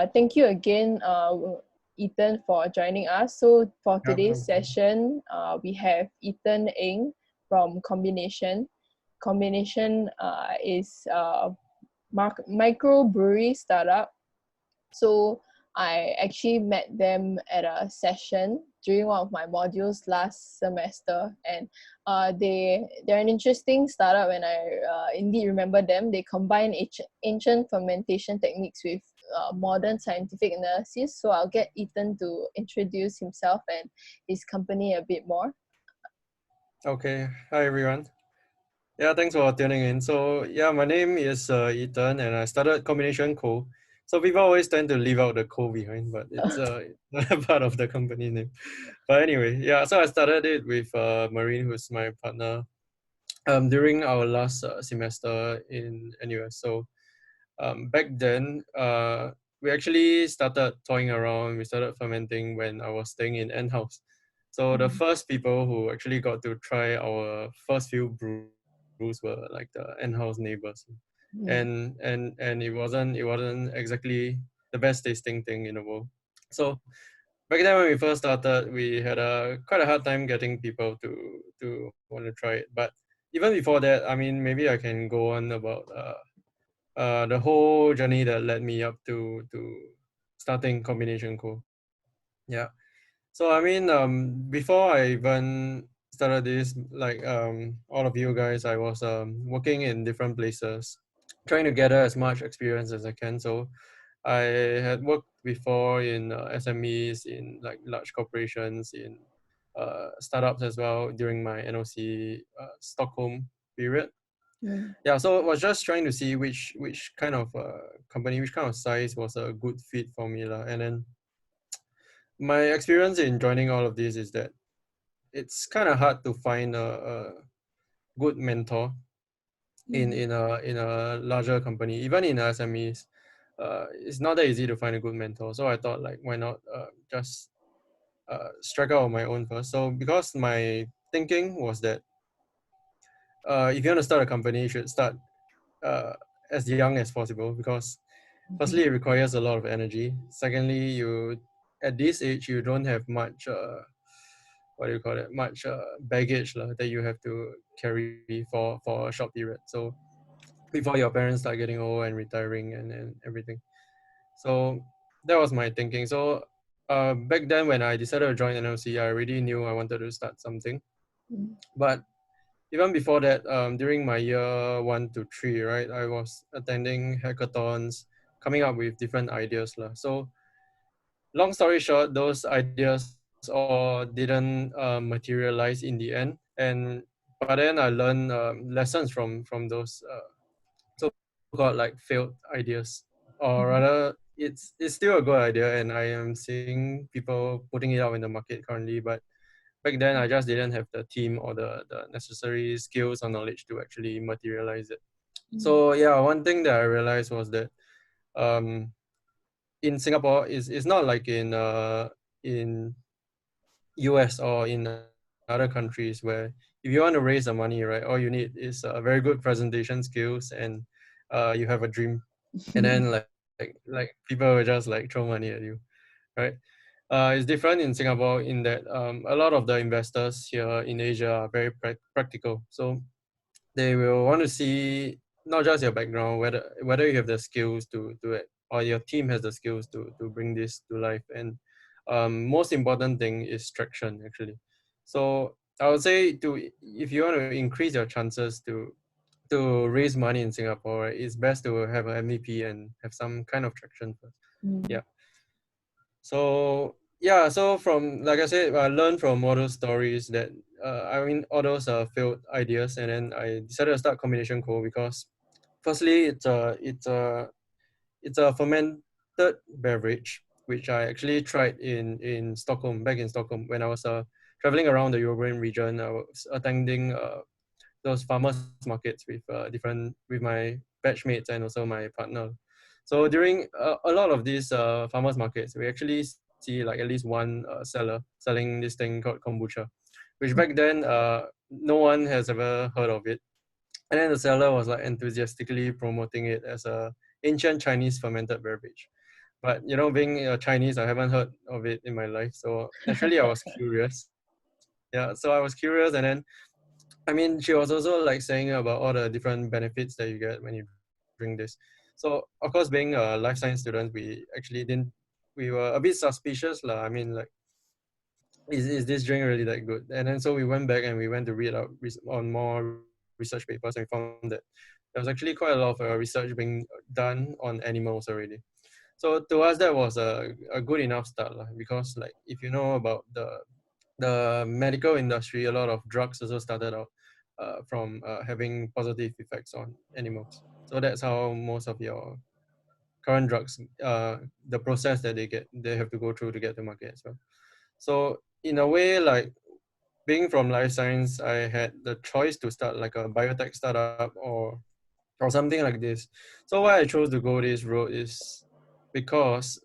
Thank you again, Ethan, for joining us. So for today's session, we have Ethan Ng from Kombynation. Kombynation is a micro-brewery startup. So I actually met them at a session during one of my modules last semester, and they're an interesting startup, and I indeed remember them. They combine ancient fermentation techniques with modern scientific analysis. So I'll get Ethan to introduce himself and his company a bit more. Okay, hi everyone. Yeah, thanks for tuning in. So yeah, my name is Ethan, and I started Kombynation Co. So people always tend to leave out the co behind, but it's part of the company name. But anyway, yeah. So I started it with Marine, who's my partner, during our last semester in NUS. So back then, we actually started toying around. We started fermenting when I was staying in N house. So the first people who actually got to try our first few brews were like the N house neighbors, and it wasn't exactly the best tasting thing in the world. So back then when we first started, we had quite a hard time getting people to want to try it. But even before that, I mean, maybe I can go on about the whole journey that led me up to starting Kombynation Co. Yeah. So I mean, before I even started this, like all of you guys, I was working in different places, trying to gather as much experience as I can. So I had worked before in SMEs, in like large corporations, in startups as well during my NOC Stockholm period. Yeah, so I was just trying to see which kind of company, which kind of size was a good fit for me lah. And then my experience in joining all of this is that it's kind of hard to find a good mentor in a larger company, even in SMEs. It's not that easy to find a good mentor. So I thought, like, why not just strike out on my own first. So because my thinking was that if you want to start a company, you should start uh, as young as possible, because firstly it requires a lot of energy. Secondly, you at this age you don't have much what do you call it, much baggage that you have to carry for a short period. So before your parents start getting old and retiring and everything. So that was my thinking. So back then when I decided to join NOC, I already knew I wanted to start something. But even before that, during my year 1 to 3, right, I was attending hackathons, coming up with different ideas lah. So long story short, those ideas all didn't materialize in the end. And but then I learned lessons from those so-called like failed ideas, or rather, it's still a good idea, and I am seeing people putting it out in the market currently. But back then, I just didn't have the team or the necessary skills or knowledge to actually materialize it. So yeah, one thing that I realized was that um, in Singapore is not like in US or in other countries, where if you want to raise the money, right, all you need is very good presentation skills and you have a dream, and then like people will just like throw money at you, right? It's different in Singapore in that a lot of the investors here in Asia are very practical. So they will want to see not just your background, whether you have the skills to do it, or your team has the skills to bring this to life. And most important thing is traction, actually. So I would say, if you want to increase your chances to raise money in Singapore, right, it's best to have an MVP and have some kind of traction first. Yeah. So yeah, so from, like I said, I learned from all those stories that I mean all those failed ideas, and then I decided to start Kombynation Co. because firstly it's a fermented beverage, which I actually tried in Stockholm, back in Stockholm when I was traveling around the European region. I was attending those farmers markets with my batchmates and also my partner. So during a lot of these farmers markets, we actually see like at least one seller selling this thing called kombucha, which back then no one has ever heard of it. And then the seller was like enthusiastically promoting it as a ancient Chinese fermented beverage. But being Chinese, I haven't heard of it in my life. So naturally, I was curious. Yeah, so I was curious, and then I mean, she was also like saying about all the different benefits that you get when you drink this. So of course, being a life science student, we actually didn't. We were a bit suspicious, lah. I mean, like, is this drink really that good? And then so we went back and we went to read up on more research papers, and we found that there was actually quite a lot of research being done on animals already. So to us, that was a good enough start, lah. Because like if you know about the medical industry, a lot of drugs also started out from having positive effects on animals. So that's how most of your current drugs, the process that they have to go through to get to market as well. So in a way, like being from life science, I had the choice to start like a biotech startup or something like this. So why I chose to go this road is because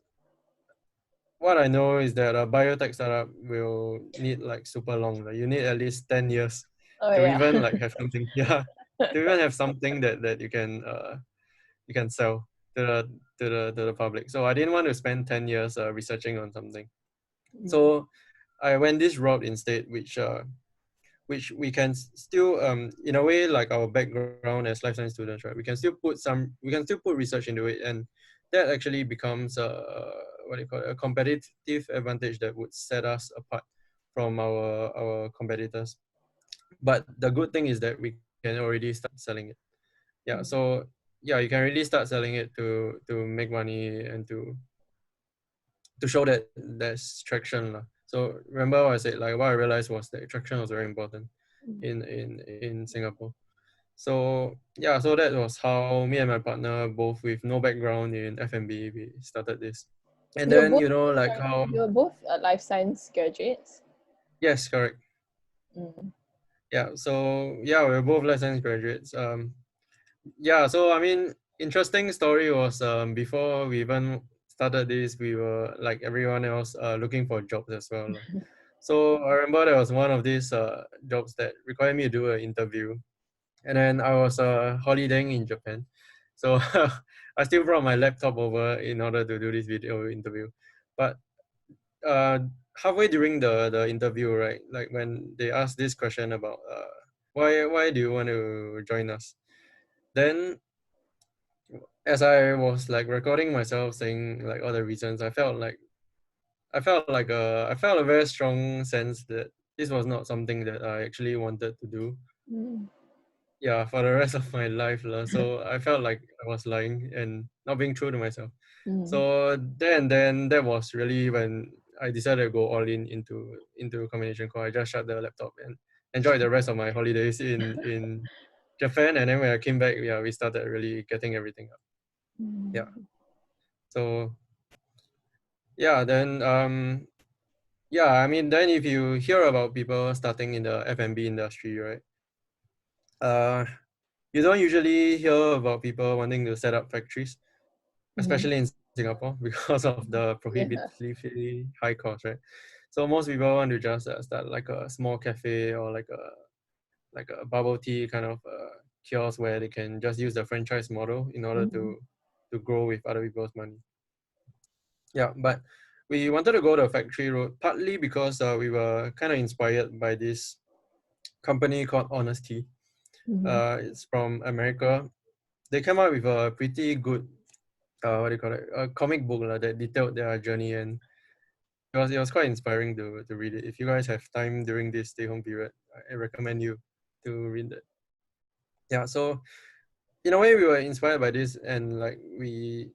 what I know is that a biotech startup will need like super long. Like you need at least 10 years Oh to yeah. even like have something. Yeah. To even have something that you can sell to the public. So I didn't want to spend 10 years researching on something. So I went this route instead, which we can still in a way like our background as life science students, right? We can still put research into it, and that actually becomes what do you call it, a competitive advantage that would set us apart from our competitors. But the good thing is that we can already start selling it. Yeah, so yeah, you can really start selling it to make money and to show that there's traction lah. So remember what I said, like what I realized was that traction was very important in Singapore. So yeah, so that was how me and my partner, both with no background in F&B, we started this. And You're then both like sorry, how you're both life science graduates. yes, correct. Mm. Yeah, so yeah, we're both life science graduates. Yeah, so I mean, interesting story was before we even started this, we were like everyone else looking for jobs as well lah. So I remember there was one of these jobs that required me to do an interview, and then I was holidaying in Japan, so I still brought my laptop over in order to do this video interview. But uh, halfway during the interview, right, like when they asked this question about why do you want to join us, then as I was like recording myself saying like all the reasons, I felt a very strong sense that this was not something that I actually wanted to do. Mm. Yeah, for the rest of my life lah. So I felt like I was lying and not being true to myself. Mm. So then that was really when I decided to go all in into Kombynation Co. I just shut the laptop and enjoyed the rest of my holidays in Japan. And then when I came back, yeah, we started really getting everything up. Yeah. So yeah, then yeah, I mean then if you hear about people starting in the F&B industry, right? Uh you don't usually hear about people wanting to set up factories, Mm. especially in Singapore because of the Yeah. prohibitively high cost, right? So most people want to just start like a small cafe or like a bubble tea kind of kiosk where they can just use the franchise model in order to grow with other people's money. Yeah, but we wanted to go the factory road partly because we were kind of inspired by this company called Honesty. It's from America. They came out with a pretty good what do you call it, a comic book that detailed their journey, and it was quite inspiring to read it. If you guys have time during this stay home period, I recommend you to read that. Yeah, so in a way we were inspired by this, and like we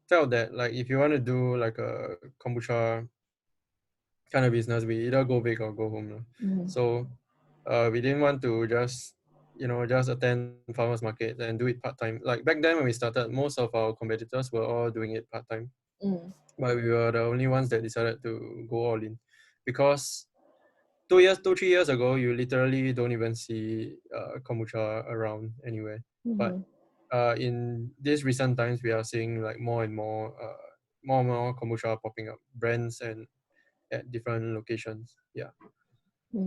felt that like if you want to do like a kombucha kind of business, we either go big or go home lah. So we didn't want to just just attend farmers markets and do it part-time. Like back then when we started, most of our competitors were all doing it part-time, but we were the only ones that decided to go all in, because 3 years ago you literally don't even see kombucha around anywhere. But in these recent times we are seeing like more and more kombucha popping up, brands and at different locations. Yeah.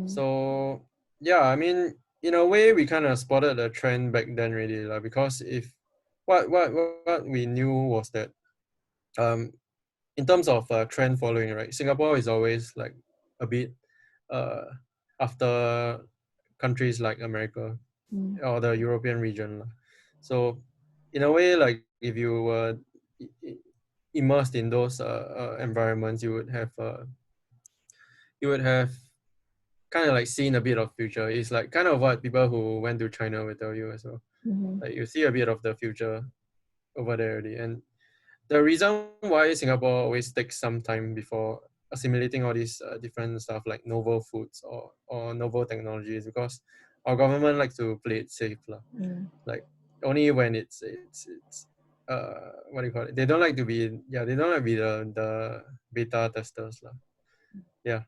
So yeah, I mean, in a way, we kind of spotted the trend back then, really, like, because if what we knew was that in terms of trend following, right? Singapore is always like a bit uh, after countries like America or the European region lah. So in a way, like if you were immersed in those environments, you would have kind of like seen a bit of future. It's like kind of what people who went to China will tell you as well. Like you see a bit of the future over there already. And the reason why Singapore always takes some time before assimilating all these different stuff like novel foods or novel technologies because our government likes to play it safe lah. Like only when it's what do you call it? They don't like to be they don't like to be the beta testers lah. Yeah.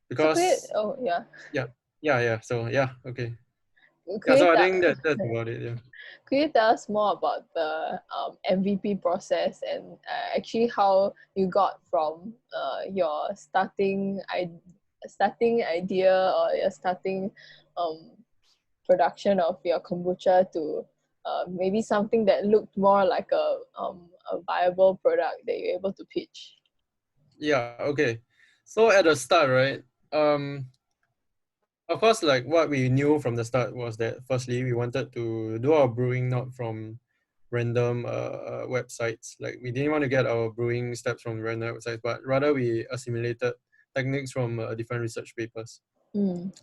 So could you, Because oh yeah, So okay. could Yeah, you so I tell think that's about it. Yeah. could you tell us more about the MVP process and actually how you got from your starting idea or your starting um, production of your kombucha to maybe something that looked more like a viable product that you're able to pitch? Yeah, okay. So at the start, right? Of course, like what we knew from the start was that firstly we wanted to do our brewing not from random websites. Like we didn't want to get our brewing steps from random websites, but rather we assimilated techniques from different research papers.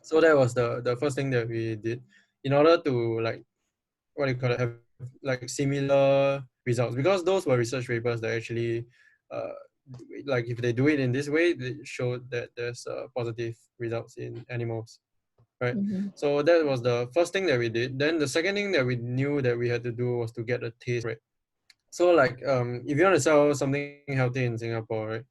So that was the first thing that we did in order to like what do you call it, have like similar results because those were research papers that actually uh, like if they do it in this way, they showed that there's positive results in animals, right? So that was the first thing that we did. Then the second thing that we knew that we had to do was to get a taste right. So like if you want to sell something healthy in Singapore, right?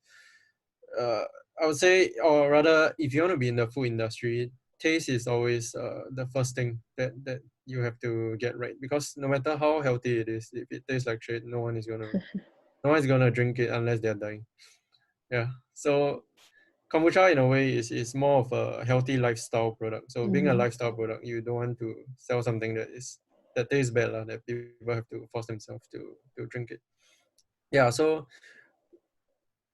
uh, I would say, or rather, if you want to be in the food industry, taste is always the first thing that you have to get right. Because no matter how healthy it is, if it tastes like shit, no one is gonna drink it unless they're dying. Yeah. So kombucha in a way is more of a healthy lifestyle product. So being a lifestyle product, you don't want to sell something that tastes bad lah, that people have to force themselves to drink it. Yeah. So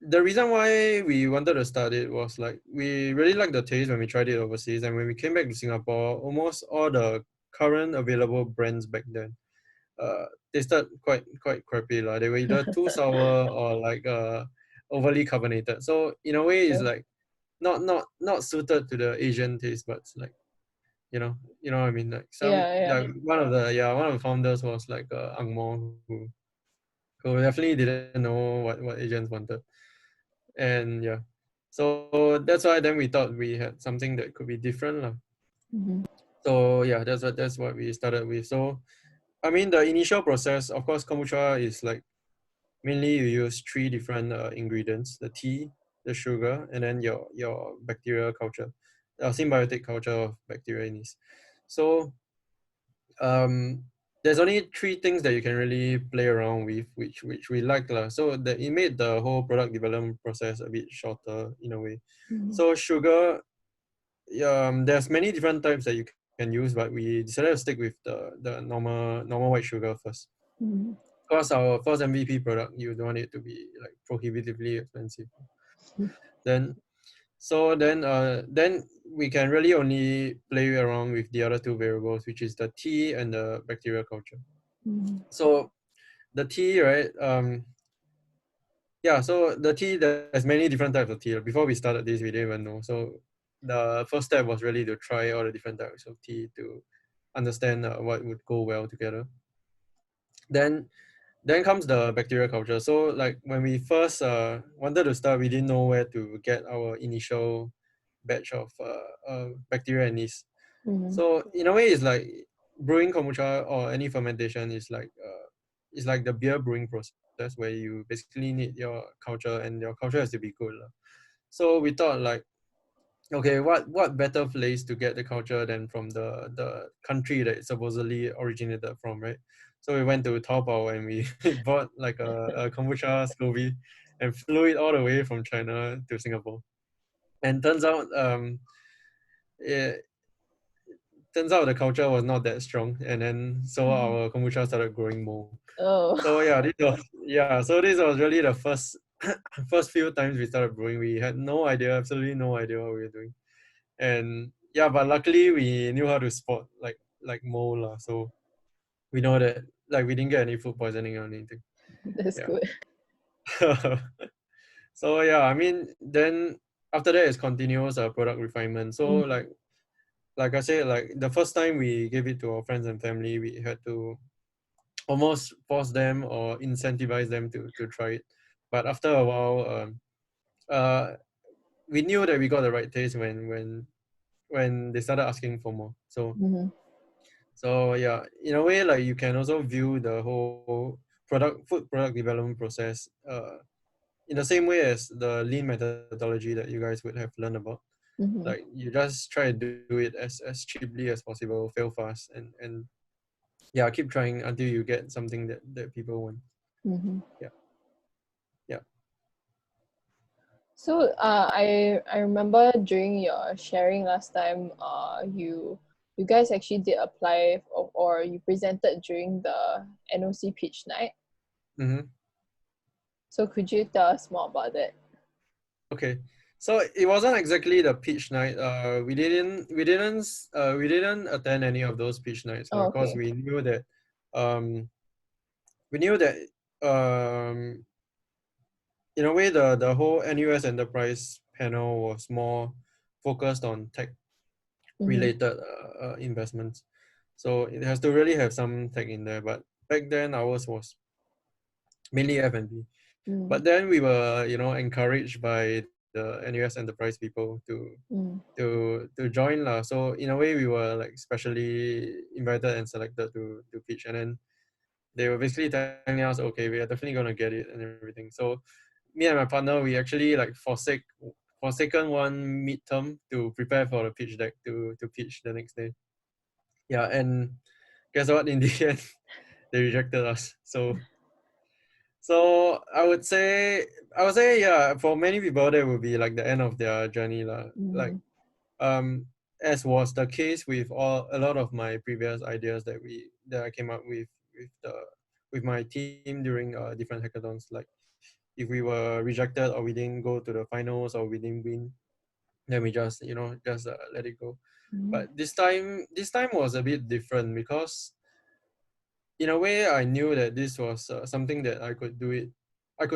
the reason why we wanted to start it was like we really liked the taste when we tried it overseas, and when we came back to Singapore, almost all the current available brands back then uh, tasted quite crappy lah. They were either too sour or like overly carbonated. So in a way, it's like not suited to the Asian taste buds. Like you know what I mean. Like some Yeah, like one of the founders was like Ang Mo who definitely didn't know what Asians wanted. And yeah, so that's why then we thought we had something that could be different lah. So yeah, that's what we started with. So I mean the initial process, of course, kombucha is like mainly you use three different ingredients: the tea, the sugar, and then your bacterial culture, symbiotic culture of bacteria in this. So um there's only three things that you can really play around with, which we like lah. So that it made the whole product development process a bit shorter in a way. So sugar, there's many different types that you can use, but we decided to stick with the normal white sugar first. Because our first MVP product, you don't want it to be like prohibitively expensive. Then then we can really only play around with the other two variables, which is the tea and the bacterial culture. So the tea, right? So the tea, there's many different types of tea. Before we started this, we didn't even know. So the first step was really to try all the different types of tea to understand what would go well together. Then comes the bacterial culture. So like when we first wanted to start, we didn't know where to get our initial batch of bacteria and yeast. So in a way, it's like brewing kombucha or any fermentation is like the beer brewing process where you basically need your culture, and your culture has to be good lah. So we thought like, okay, what better place to get the culture than from the country that it supposedly originated from, right? So we went to Taobao and we bought like a kombucha SCOBY and flew it all the way from China to Singapore. And turns out it, turns out the culture was not that strong, and then so our kombucha started growing more. Oh. So so this was really the first first few times we started brewing. We had no idea, absolutely no idea what we were doing, and yeah, but luckily we knew how to spot like mold lah. So we know that like we didn't get any food poisoning or anything. That's Yeah. good. So yeah, I mean, then after that is continuous product refinement. So like I said, like the first time we gave it to our friends and family, we had to almost force them or incentivize them to try it. But after a while, uh, we knew that we got the right taste when they started asking for more. So yeah, in a way, like you can also view the whole food product development process in the same way as the lean methodology that you guys would have learned about. Like you just try to do it as cheaply as possible, fail fast, and yeah, keep trying until you get something that people want. Yeah, yeah. So I remember during your sharing last time, you guys actually did apply or you presented during the NOC Pitch Night. Mm-hmm. So could you tell us more about that? Okay. So it wasn't exactly the pitch night. We didn't attend any of those pitch nights Oh, because okay. um we knew that um in a way the whole NUS enterprise panel was more focused on tech related investments. So it has to really have some tech in there. But back then ours was mainly F&B. But then we were, encouraged by the NUS enterprise people to join lah. So in a way we were like specially invited and selected to pitch, and then they were basically telling us, okay, we are definitely gonna get it and everything. So me and my partner, we actually like forsaken one midterm to prepare for the pitch deck to pitch the next day. Yeah, and guess what? In the end, they rejected us. So I would say yeah, for many people that would be like the end of their journey lah. Like um as was the case with a lot of my previous ideas that I came up with my team during different hackathons. Like if we were rejected or we didn't go to the finals or we didn't win, then we just let it go. But this time was a bit different because in a way I knew that this was something that I could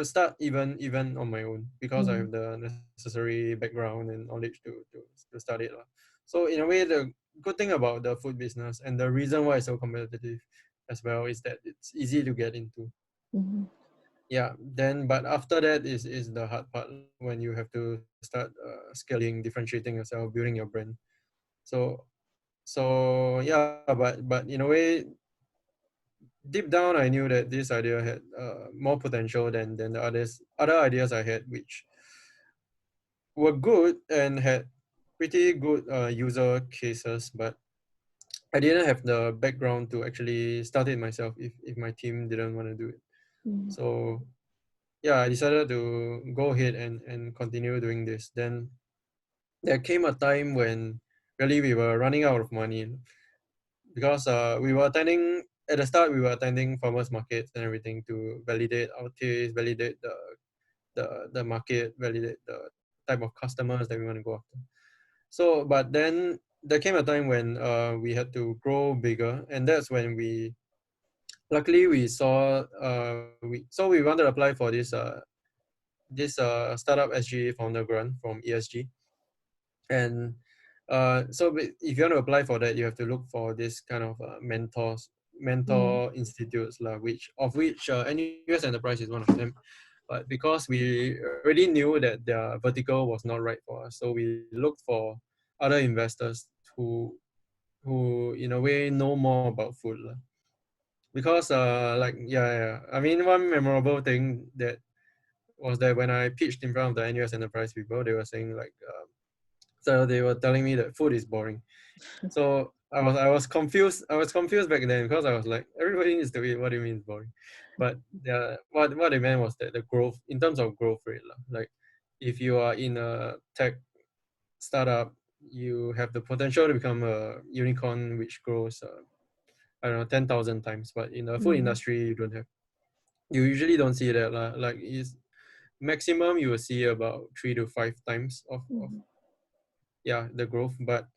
start even on my own because I have the necessary background and knowledge to start it lah. So in a way, the good thing about the food business and the reason why it's so competitive as well is that it's easy to get into. Yeah, then but after that is the hard part when you have to start scaling, differentiating yourself, building your brand. So yeah, but in a way, deep down I knew that this idea had more potential than the other ideas I had, which were good and had pretty good user cases, but I didn't have the background to actually start it myself if my team didn't want to do it. So yeah, I decided to go ahead and continue doing this. Then there came a time when really we were running out of money because we were attending at the start we were attending farmers markets and everything to validate our taste, validate the market, validate the type of customers that we want to go after. So but then there came a time when we had to grow bigger, and that's when luckily we saw we wanted to apply for this startup SG founder grant from ESG. And so if you want to apply for that, you have to look for this kind of mentor institutes which NUS Enterprise is one of them. But because we already knew that their vertical was not right for us, so we looked for other investors who in a way know more about food lah. Because I mean, one memorable thing that was that when I pitched in front of the NUS Enterprise people, they were saying like so they were telling me that food is boring. So I was confused. I was confused back then because I was like, everybody needs to eat. What do you mean it's boring? But what they meant was that the growth in terms of growth rate, like if you are in a tech startup you have the potential to become a unicorn which grows I don't know 10,000 times. But in the food industry, you don't have. You usually don't see that like is maximum you will see about 3 to 5 times of the growth. But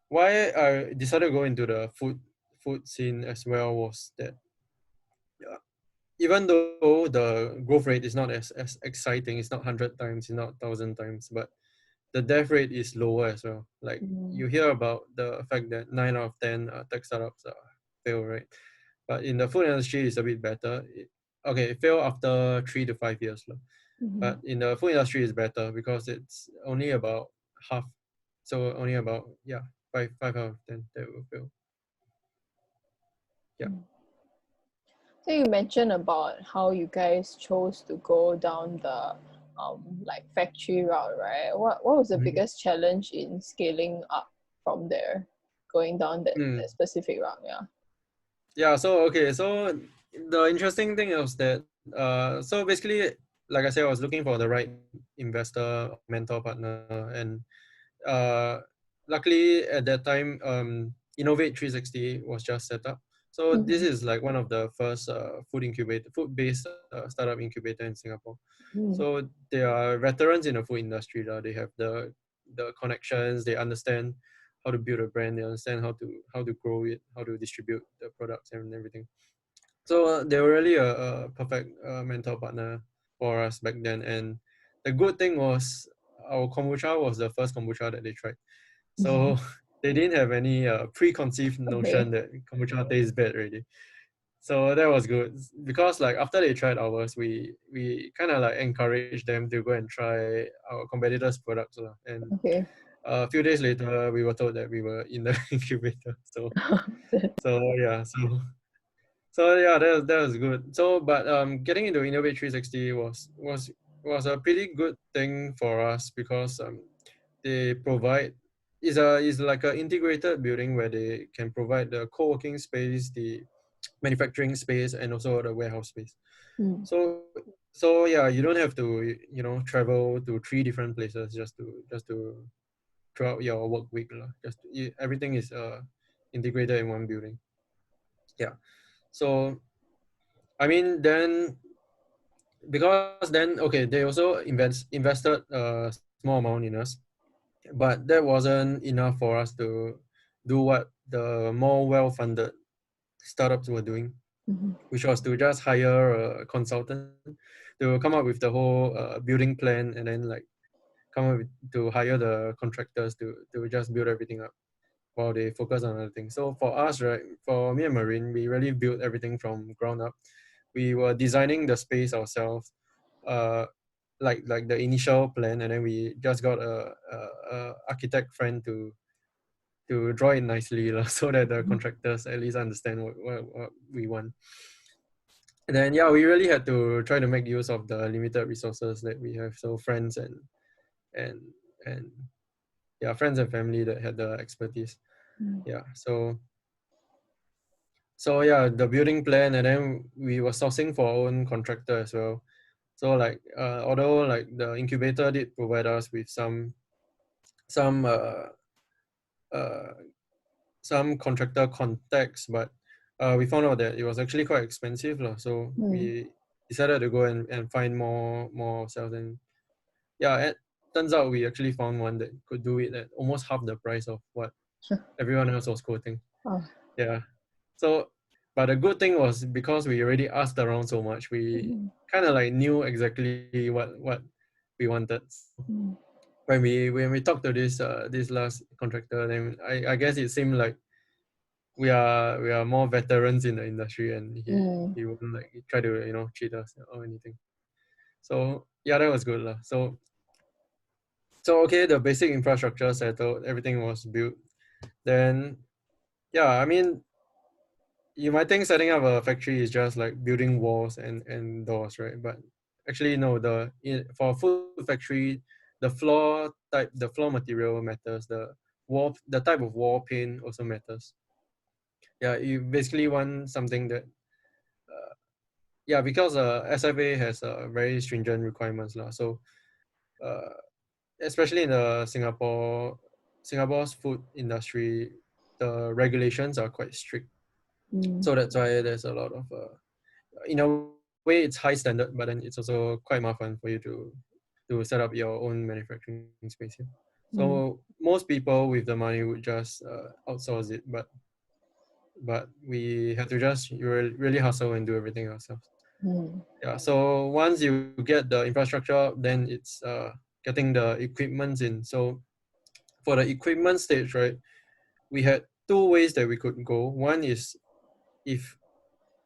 why I decided to go into the food scene as well was that even though the growth rate is not as exciting, it's not 100 times, it's not 1,000 times, but the death rate is lower as well. Like you hear about the fact that 9 out of 10 tech startups fail, right? But in the food industry, it's a bit better. It fail after 3 to 5 years. But in the food industry, it's better because it's only about half. So only about, five out of 10 that will fail. Yeah. So you mentioned about how you guys chose to go down the like factory route, right? What was the biggest challenge in scaling up from there, going down that specific route? Yeah. Yeah. So the interesting thing was that so basically, like I said, I was looking for the right investor, mentor partner, and luckily at that time, Innovate 360 was just set up. So this is like one of the first food-based startup incubator in Singapore. So they are veterans in the food industry. They have the connections. They understand how to build a brand. They understand how to grow it, how to distribute the products and everything. So they were really a perfect mentor partner for us back then. And the good thing was our kombucha was the first kombucha that they tried. So they didn't have any preconceived notion that kombucha tastes bad already. So that was good because like after they tried ours, we kind of like encouraged them to go and try our competitors' products. And a few days later, we were told that we were in the incubator. That was good. So but getting into Innovate 360 was a pretty good thing for us because they provide is like an integrated building where they can provide the co-working space, the manufacturing space, and also the warehouse space. So yeah, you don't have to travel to 3 different places just to throughout your work week lah. Everything is integrated in one building. Yeah. So I mean then because then they also invested a small amount in us, but that wasn't enough for us to do what the more well-funded startups were doing, which was to just hire a consultant to come up with the whole building plan, and then like come up to hire the contractors to just build everything up while they focus on other things. So for us, right, for me and Marine, we really built everything from ground up. We were designing the space ourselves, like the initial plan, and then we just got a architect friend to draw it nicely so that the contractors at least understand what we want. And then we really had to try to make use of the limited resources that we have. So friends and friends and family that had the expertise. So the building plan, and then we were sourcing for our own contractor as well. So like although like the incubator did provide us with some contractor contacts, but we found out that it was actually quite expensive. So we decided to go and find more ourselves. And it turns out we actually found one that could do it at almost half the price of what everyone else was quoting. Yeah. So, but the good thing was because we already asked around so much, we kind of like knew exactly what we wanted. When we talked to this last contractor, then I guess it seemed like we are more veterans in the industry, and he wouldn't like try to cheat us or anything. So that was good lah. So the basic infrastructure settled, everything was built. Then I mean, you might think setting up a factory is just like building walls and doors, right? But actually no, for a food factory, the floor material matters. The type of wall paint also matters. You basically want something that because SFA has very stringent requirements lah. So especially in the Singapore Singapore's food industry, the regulations are quite strict. Mm. So that's why there's a lot of in a way it's high standard, but then it's also quite mafan for you to set up your own manufacturing space here. So Mm. most people with the money would just outsource it, but we have to just really hustle and do everything ourselves. Mm. Yeah. So once you get the infrastructure up, then it's getting the equipment in. So for the equipment stage, right, we had two ways that we could go. One is if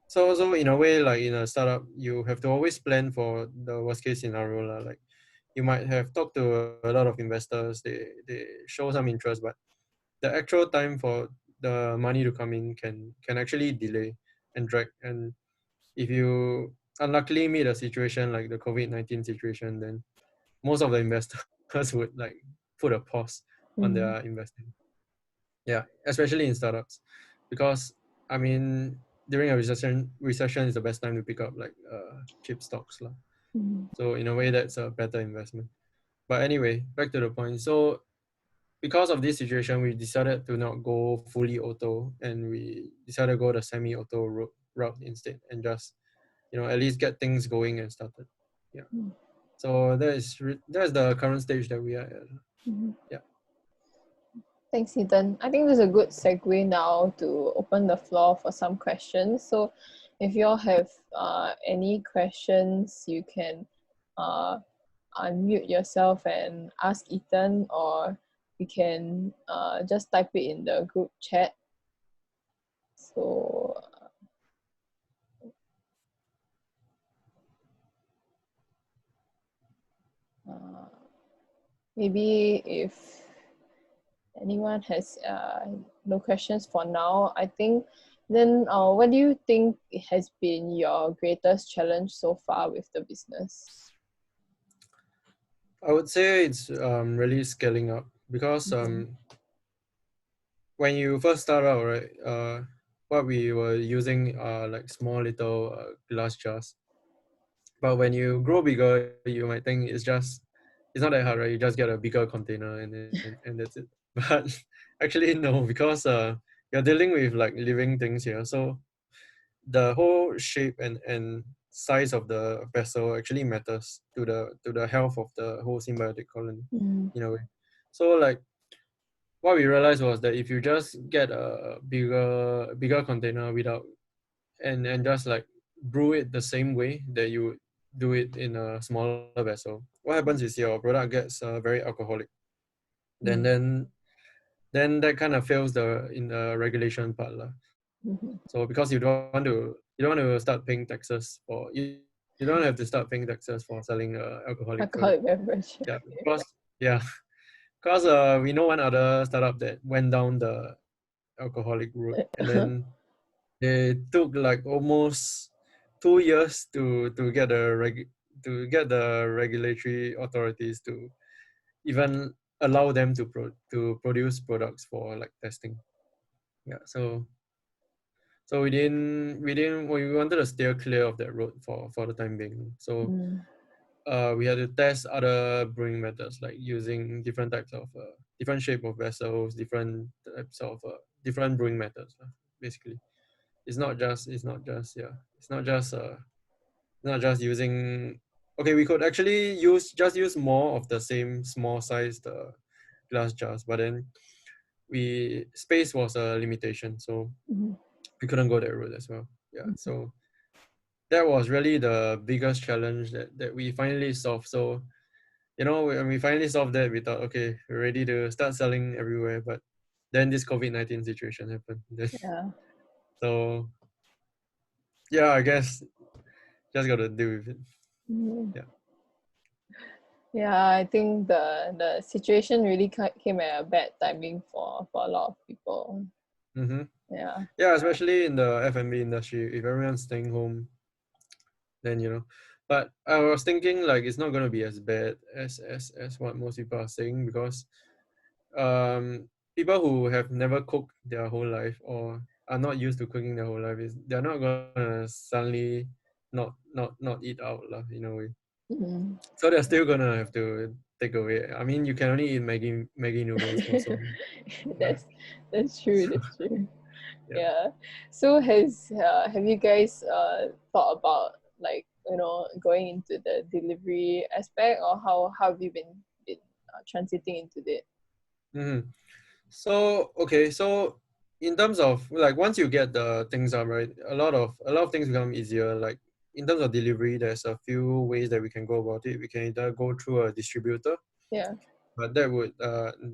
so in a way, like in a startup, you have to always plan for the worst case scenario lah. Like you might have talked to a lot of investors, they show some interest, but the actual time for the money to come in can actually delay and drag. And if you unluckily meet a situation like the COVID-19 situation, then most of the investors would like put a pause on their Mm. investing. Yeah, especially in startups, because I mean during a recession is the best time to pick up like cheap stocks lah. Mm. So in a way that's a better investment. But anyway, back to the point. So because of this situation, we decided to not go fully auto, and we decided to go the semi-auto route instead, and just at least get things going and started. Yeah. Mm. So that's the current stage that we are at. Mhm. Yeah. Thanks, Ethan. I think this is a good segue now to open the floor for some questions. So if you all have any questions, you can unmute yourself and ask Ethan, or you can just type it in the group chat. So maybe if anyone has no questions for now, I think then what do you think has been your greatest challenge so far with the business? I would say it's really scaling up because Mm-hmm. when you first start out, right, what we were using are like small little glass jars. But when you grow bigger, you might think it's not that hard, right? You just get a bigger container and that's it. But actually no, because you're dealing with like living things here. So the whole shape and size of the vessel actually matters to the health of the whole symbiotic colony Mm-hmm. in a way. So like what we realized was that if you just get a bigger container without and just like brew it the same way that you would do it in a smaller vessel, what happens is your product gets very alcoholic. Then Mm-hmm. then then that kind of fails the in the regulation part lah. Mm-hmm. So because you don't want to start paying taxes for you don't have to start paying taxes for selling alcoholic product. Alcoholic beverage. Yeah, because yeah, because we know one other startup that went down the alcoholic route, and then they took like almost 2 years to get to get the regulatory authorities to even allow them to produce products for like testing. Yeah, so we wanted to steer clear of that road for the time being. So Mm. we had to test other brewing methods like using different types of different shape of vessels, different types of different brewing methods. Basically, it's not just using. Okay, we could actually use more of the same small sized glass jars, but then we space was a limitation, so Mhm. we couldn't go that route as well. Yeah, so that was really the biggest challenge that we finally solved. So when we finally solved that, we thought, okay, we're ready to start selling everywhere. But then this COVID-19 situation happened. Yeah. So yeah, I guess just got to deal with it. Mm. Yeah. Yeah, I think the situation really came at a bad timing for a lot of people. Mm-hmm. Yeah. Yeah, especially in the F&B industry, if everyone's staying home, then But I was thinking like it's not gonna be as bad as what most people are saying, because people who have never cooked their whole life or are not used to cooking their whole life they're not gonna suddenly not eat out lah, in a way. Mm. So they're still gonna have to take away. I mean, you can only eat Maggie noodles for so long. Yeah. That's true. That's true. Yeah. Yeah. So have you guys thought about, like, going into the delivery aspect, or how have you been transiting into it? Mm-hmm. So okay, so in terms of like once you get the things up, right, a lot of things become easier. Like in terms of delivery, there's a few ways that we can go about it. We can either go through a distributor, Yeah. but that would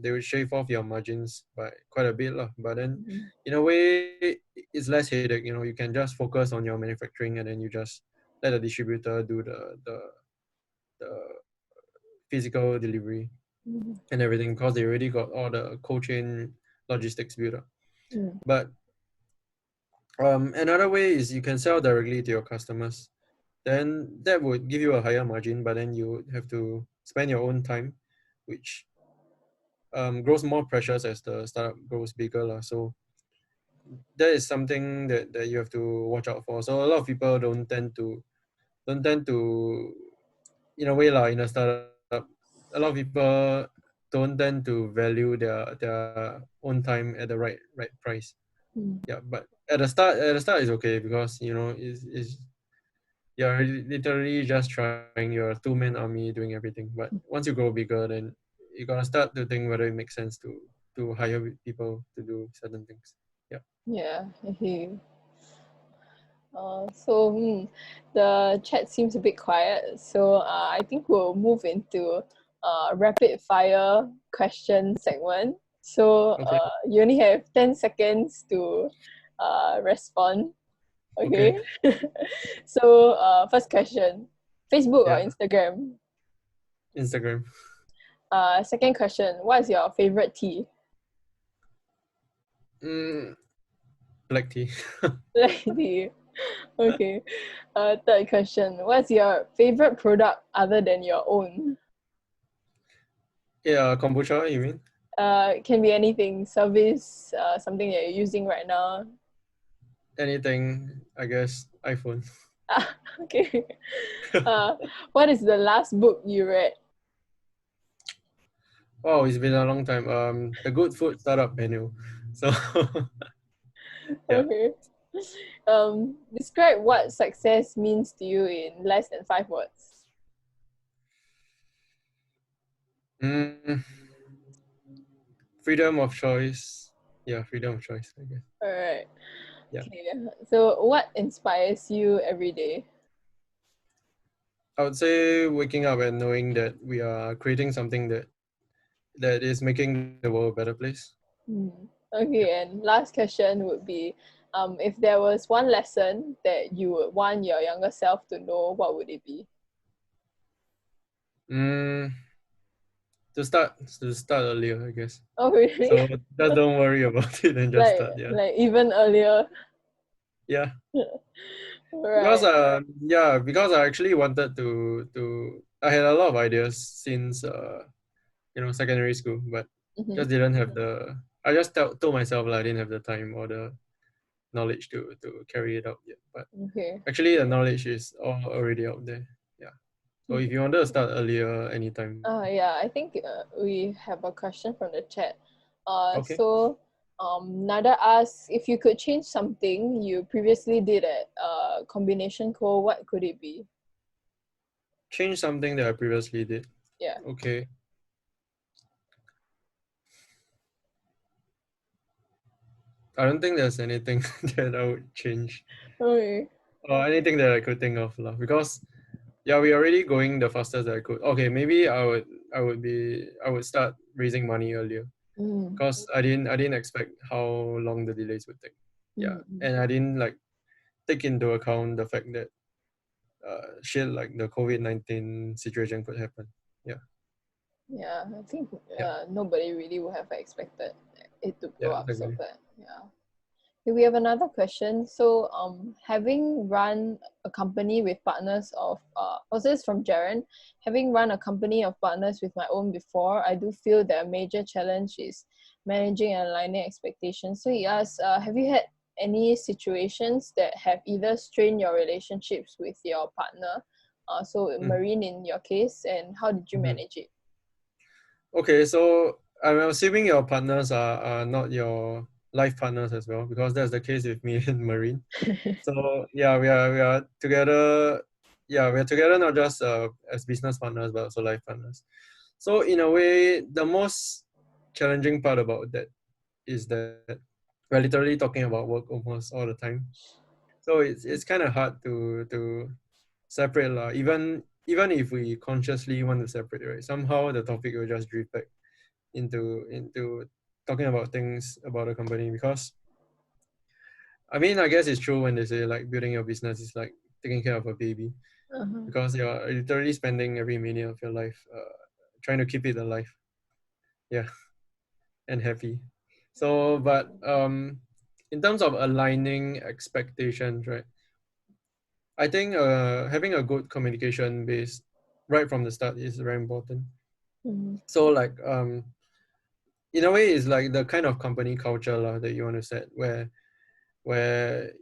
they would shave off your margins by quite a bit lah. But then Mhm. in a way it's less headache. You know, you can just focus on your manufacturing and then you just let the distributor do the physical delivery Mhm. and everything because they already got all the cold chain logistics built up. Mm. But another way is you can sell directly to your customers. Then that would give you a higher margin, but then you have to spend your own time, which grows more precious as the startup grows bigger lah. So that is something that you have to watch out for. So a lot of people don't tend to in a way lah, in a startup, a lot of people don't tend to value their own time at the right price. Mm. Yeah, but at the start is okay because you know is you're literally just trying, you're a two-man army doing everything. But once you grow bigger, then you gotta start to think whether it makes sense to hire people to do certain things. Yeah. Yeah. I hear you. The chat seems a bit quiet, so I think we'll move into rapid fire question segment. So Okay. you only have 10 seconds to respond. Okay. Okay. So first question: Facebook or Yeah. Instagram? Instagram. Second question: what is your favorite tea? Mm, black tea. Black tea. Okay. Third question: what's your favorite product other than your own? Yeah, kombucha. You mean Can be anything, service, something that you're using right now. anything? I guess iPhone. Ah, okay. Uh, what is the last book you read? Wow, it's been a long time. The Good Food Startup Menu. So yeah. Okay. Describe what success means to you in less than 5 words. Mm, freedom of choice. Yeah, freedom of choice, I guess. All right. Yeah. Okay. So, what inspires you every day? I would say waking up and knowing that we are creating something that is making the world a better place. Hmm. Yeah. Okay. And last question would be, if there was one lesson that you would want your younger self to know, what would it be? Mm, to start earlier, I guess. Oh, really? So just don't worry about it and just like start. Yeah. like even earlier. Yeah. Because Right. because I actually wanted to I had a lot of ideas since secondary school, but Mm-hmm. just didn't have the I just told myself like, I didn't have the time or the knowledge to carry it out yet. But Okay. actually the knowledge is all already out there. Yeah. So if Okay. you wanted to start earlier anytime. Yeah, I think we have a question from the chat. Okay. Nada asks, if you could change something you previously did at Kombynation Co, what could it be? Change something that I previously did. Yeah. Okay. I don't think there's anything that I would change Okay. or anything that I could think of lah. Because yeah, we're already going the fastest that I could. Okay, maybe I would start raising money earlier Mm, because I didn't expect how long the delays would take. Yeah, mm, mm. and I didn't like take into account the fact that shit like the COVID-19 situation could happen. Yeah, Yeah, I think yeah, nobody really would have expected it to blow yeah, up so exactly. bad. Yeah. Okay, we have another question. So, having run a company with partners of, this is from Jaren. Having run a company of partners with my own before, I do feel that a major challenge is managing and aligning expectations. So he asks, have you had any situations that have either strained your relationships with your partner? So Mm-hmm. Marine in your case, and how did you Mm-hmm. manage it? Okay, so I'm assuming your partners are not your life partners as well, because that's the case with me in Marine. So yeah, we are together. Yeah, we're together not just as business partners, but also life partners. So in a way, the most challenging part about that is that we're literally talking about work almost all the time. So it's kind of hard to separate lah. Even if we consciously want to separate, right? Somehow the topic will just drift back into talking about things about the company, because I mean, I guess it's true when they say like building your business is like taking care of a baby, Uh-huh. because you're literally spending every minute of your life trying to keep it alive, yeah, and happy. So, but in terms of aligning expectations, right? I think having a good communication base right from the start is very important. Mm-hmm. So, like in a way, it's like the kind of company culture lah that you want to set, where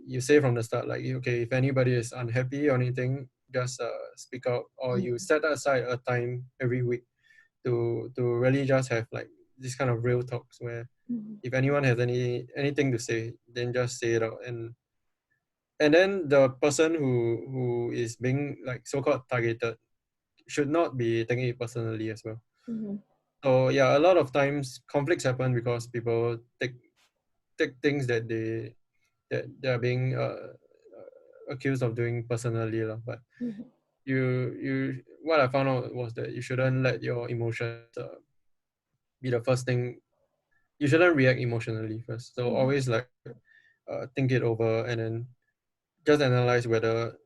you say from the start, like, okay, if anybody is unhappy or anything, just speak out, or you set aside a time every week to really just have like this kind of real talks, where Mm-hmm. if anyone has anything to say, then just say it out. And then the person who is being like so-called targeted should not be taking it personally as well. Mm-hmm. So yeah, a lot of times conflicts happen because people take things that they are being accused of doing personally lah. But Mm-hmm. you what I found out was that you shouldn't let your emotions be the first thing. You shouldn't react emotionally first. So Mm-hmm. always like think it over, and then just analyze whether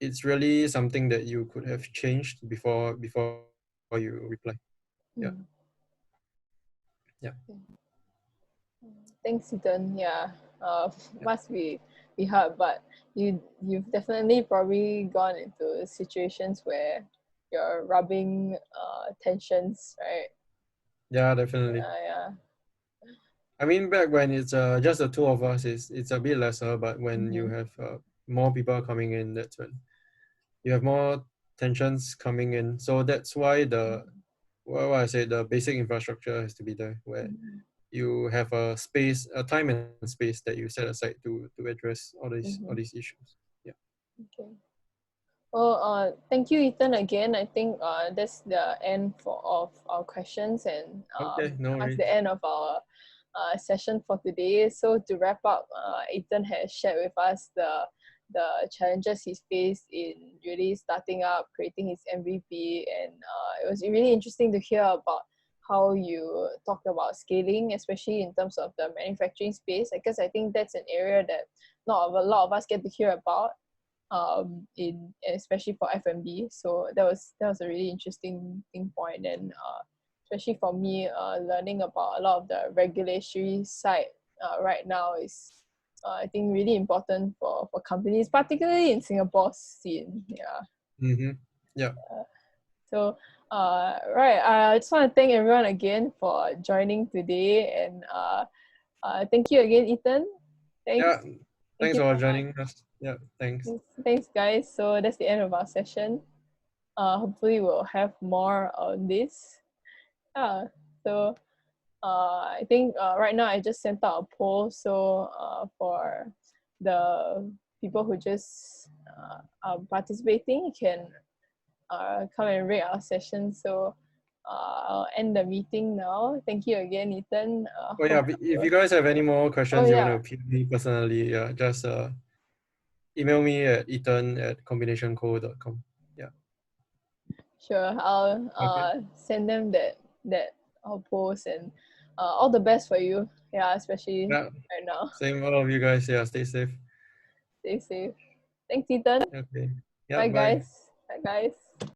it's really something that you could have changed before you reply. Yeah, Mm-hmm. yeah, Thanks, Ethan. Yeah, yeah. must be hard, but you've definitely probably gone into situations where you're rubbing tensions, right? Yeah, definitely. Yeah. I mean, back when it's just the two of us, it's a bit lesser. But when you Mm-hmm. have more people coming in, that's when you have more tensions coming in. So that's why what I say, the basic infrastructure has to be there, where Mm-hmm. you have a space, a time and space that you set aside to address all Mm-hmm. these issues. Yeah. Okay. Well, thank you, Ethan. Again, I think that's the end of our questions, and Okay. No that's the worries. end of our session for today. So to wrap up, Ethan has shared with us the challenges he's faced in really starting up, creating his MVP, and it was really interesting to hear about how you talked about scaling, especially in terms of the manufacturing space. Because I think that's an area that not a lot of us get to hear about in especially for F&B. So that was a really interesting thing point, and especially for me, learning about a lot of the regulatory side right now is I think really important for companies, particularly in Singapore's scene. Yeah. Mm-hmm. Yeah. So right, I just want to thank everyone again for joining today, and thank you again, Ethan. Yeah. Thanks. Thank Thanks you for so much. joining us. Yeah. Thanks. Thanks, guys. So that's the end of our session. Hopefully we'll have more on this. Yeah. So I think right now I just sent out a poll. So for the people who just are participating, you can come and rate our session. So I'll end the meeting now. Thank you again, Ethan. Oh yeah. If you guys have any more Oh questions you want yeah, to ping me personally, yeah, just email me at ethan@combinationco.com. Yeah. sure. I'll Okay. send them that post, and all the best for you. Yeah, especially Yeah. right now. Same all of you guys. Yeah. Stay safe. Stay safe. Thanks, Ethan. Okay. Yeah. Bye, Bye. guys. Bye, guys.